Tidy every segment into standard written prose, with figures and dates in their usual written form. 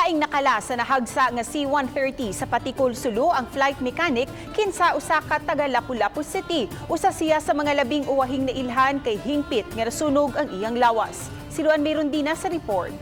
Laing nakala sa nahagsa nga C-130 sa Patikul, Sulu ang flight mechanic kinsa usa ka taga Lapu-Lapu City. Usa siya sa mga labing uwahing nailhan kay hingpit nga nasunog ang iyang lawas. Si Luan Mayrondina sa report.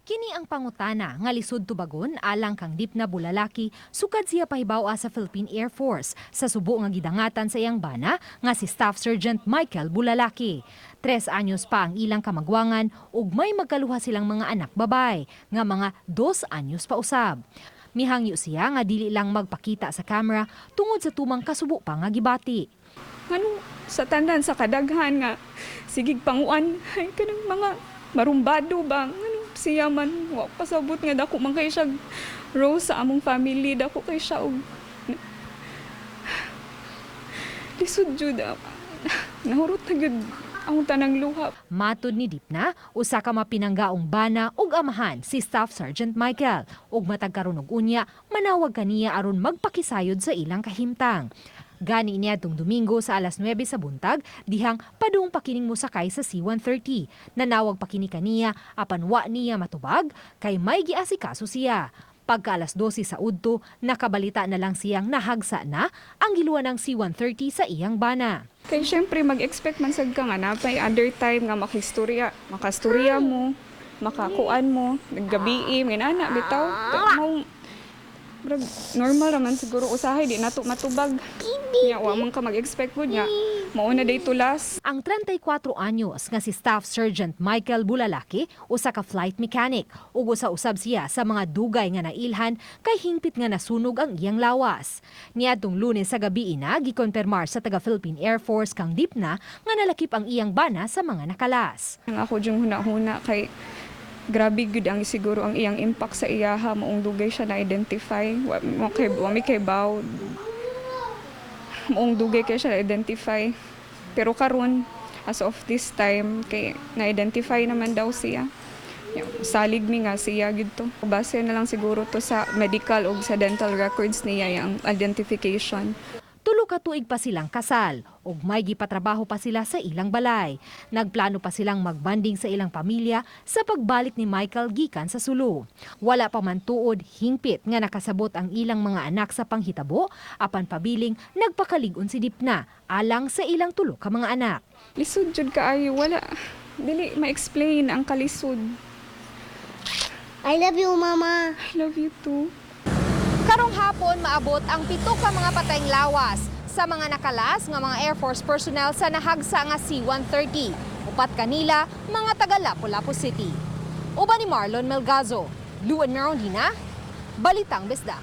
Kini ang pangutana nga lisod tubagon alang kang Dipna Bulalaki sukad siya pahibaw sa Philippine Air Force sa subo nga gidangatan sa iyang bana nga si Staff Sergeant Michael Bulalaki. 3 anyos pa ang ilang kamagwangan ug may magkaluha silang mga anak babay nga mga 2 anyos pa usab. Mihangyo siya nga dili lang magpakita sa camera tungod sa tumang kasubo pa nga gibati. Ano sa tandan sa kadaghan nga sigig panguan ay kanang mga marumbado bang ano siya man wa pasabot nga dako man kay siya rose sa among family dako kay siya og lisod jud nahurot na gud ang tanang luha. Matod ni Dipna, usa ka mapinanggaong bana ug amahan si Staff Sergeant Michael ug matag karon og unya manawag kaniya aron magpakisayod sa ilang kahimtang. Gani niya itong Domingo sa alas 9 sa buntag, dihang padung pakining musakay sa C-130. Nanawag pakini kaniya, apan wa niya matubag, kay may giasikaso siya. Pagka alas 12 sa udto, nakabalita na lang siyang nahagsa na ang giluwa ng C-130 sa iyang bana. Kay syempre mag-expect man sad ka nga na may other time nga makastorya mo, makakuan mo, naggabi nginana bitaw. Normal raman siguro usahay di nato matubag. Nya wa man ka mag-expect gud nga mauna day tulas. Ang 34 anyos nga si Staff Sergeant Michael Bulalaki usa ka flight mechanic ug usa-usab siya sa mga dugay nga nailhan kay hingpit nga nasunog ang iyang lawas. Niadtong Lunes sa gabi ina gikonfirmar sa taga Philippine Air Force kang Dipna nga nalakip ang iyang bana sa mga nakalas. Ang ako jung huna-huna kay grabe gud ang siguro ang iyang impact sa iyaha maong dugay siya na-identify. Wa mi kay baw. Maong dugay kay siya na-identify. Pero karon as of this time kay na-identify naman daw siya. Salig mi nga siya gid to. Base na lang siguro to sa medical o sa dental records niya yung identification. 3 ka tuig pa silang kasal ug may gipatrabaho pa sila sa ilang balay. Nagplano pa silang magbanding sa ilang pamilya sa pagbalik ni Michael gikan sa Sulu. Wala pa man tuod hingpit nga nakasabot ang ilang mga anak sa panghitabo, apan pabiling nagpakalig-on si Dipna alang sa ilang 3 ka mga anak. Lisod jud kaayo wala dili ma-explain ang kalisod. I love you, Mama. I love you too. Karong hapon maabot ang 7 ka mga patayng lawas sa mga nakalas nga mga Air Force personnel sa nahagsa nga C-130. Upat kanila mga taga Lapu-Lapu City. Uban ni Marlon Melgazo, Luan Mayrondina, Balitang Besda.